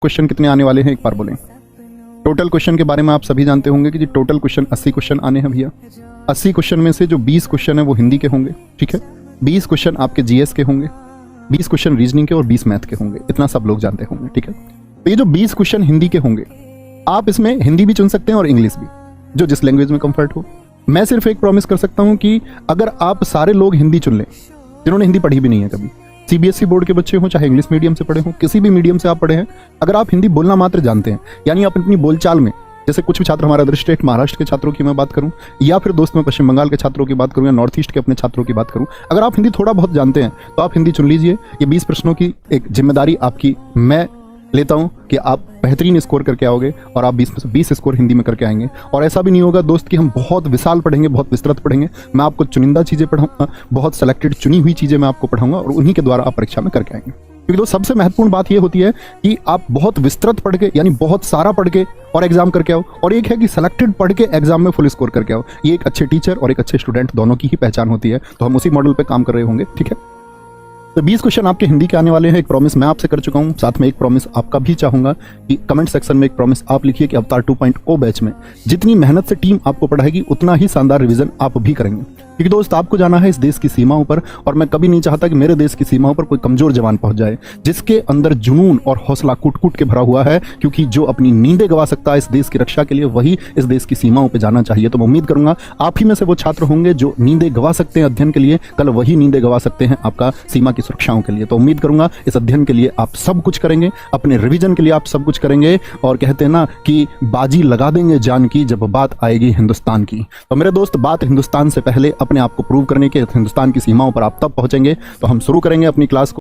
Question कितने आने वाले हैं एक बार बोलें। टोटल क्वेश्चन के बारे में आप सभी जानते होंगे कि जी टोटल क्वेश्चन 80 क्वेश्चन आने हैं भैया। 80 क्वेश्चन में से जो 20 क्वेश्चन है वो हिंदी के होंगे, ठीक है। 20 क्वेश्चन आपके जीएस के होंगे, 20 क्वेश्चन रीजनिंग के और 20 मैथ के होंगे। इतना सब लोग जानते होंगे, ठीक है। तो ये जो 20 क्वेश्चन हिंदी के होंगे, आप इसमें हिंदी भी चुन सकते हैं और इंग्लिश भी, जो जिस लैंग्वेज में कंफर्ट हो। मैं सिर्फ एक प्रॉमिस कर सकता हूं कि अगर आप सारे लोग हिंदी चुन लें जिन्होंने हिंदी पढ़ी भी नहीं है कभी, सीबीएसई बोर्ड के बच्चे हों चाहे इंग्लिश मीडियम से पढ़े हों, किसी भी मीडियम से आप पढ़े हैं, अगर आप हिंदी बोलना मात्र जानते हैं, यानी आप अपनी बोलचाल में, जैसे कुछ भी छात्र हमारे अदर स्टेट महाराष्ट्र के छात्रों की मैं बात करूं, या फिर दोस्त मैं पश्चिम बंगाल के छात्रों की बात करूं, या नॉर्थ ईस्ट के अपने छात्रों की बात करूं, अगर आप हिंदी थोड़ा बहुत जानते हैं तो आप हिंदी चुन लीजिए। ये 20 प्रश्नों की एक जिम्मेदारी आपकी मैं लेता हूं कि आप बेहतरीन स्कोर करके आओगे और आप 20 में से 20 स्कोर हिंदी में करके आएंगे। और ऐसा भी नहीं होगा दोस्त कि हम बहुत विशाल पढ़ेंगे, बहुत विस्तृत पढ़ेंगे। मैं आपको चुनिंदा चीज़ें पढ़ाऊंगा, बहुत सेलेक्टेड चुनी हुई चीज़ें मैं आपको पढ़ाऊंगा और उन्हीं के द्वारा आप परीक्षा में करके आएंगे। क्योंकि दोस्त सबसे महत्वपूर्ण बात यह होती है कि आप बहुत विस्तृत पढ़ के, यानी बहुत सारा पढ़ के और एग्जाम करके आओ, और एक है कि सेलेक्टेड पढ़ के एग्जाम में फुल स्कोर करके आओ। ये एक अच्छे टीचर और एक अच्छे स्टूडेंट दोनों की ही पहचान होती है। तो हम उसी मॉडल पे काम कर रहे होंगे, ठीक है। तो 20 क्वेश्चन आपके हिंदी के आने वाले हैं। एक प्रॉमिस मैं आपसे कर चुका हूं, साथ में एक प्रॉमिस आपका भी चाहूंगा कि कमेंट सेक्शन में एक प्रॉमिस आप लिखिए कि अवतार 2.0 बैच में जितनी मेहनत से टीम आपको पढ़ाएगी उतना ही शानदार रिवीजन आप भी करेंगे। क्योंकि दोस्त आपको जाना है इस देश की सीमाओं पर, और मैं कभी नहीं चाहता कि मेरे देश की सीमाओं पर कोई कमजोर जवान पहुंच जाए जिसके अंदर जुनून और हौसला कूट कूट के भरा हुआ है। क्योंकि जो अपनी नींदें गवा सकता है इस देश की रक्षा के लिए, वही इस देश की सीमाओं पर जाना चाहिए। तो मैं उम्मीद करूंगा आप ही में से वो छात्र होंगे जो नींदें गवा सकते हैं अध्ययन के लिए, कल वही नींदें गवा सकते हैं आपका सीमा की सुरक्षाओं के लिए। तो उम्मीद करूंगा इस अध्ययन के लिए आप सब कुछ करेंगे, अपने रिवीजन के लिए आप सब कुछ करेंगे, और कहते हैं ना कि बाजी लगा देंगे जान की जब बात आएगी हिंदुस्तान की। तो मेरे दोस्त, बात हिंदुस्तान से पहले अपने आप को प्रूव करने के हिंदुस्तान की सीमाओं पर आप तब पहुंचेंगे। तो हम शुरू करेंगे अपनी क्लास को।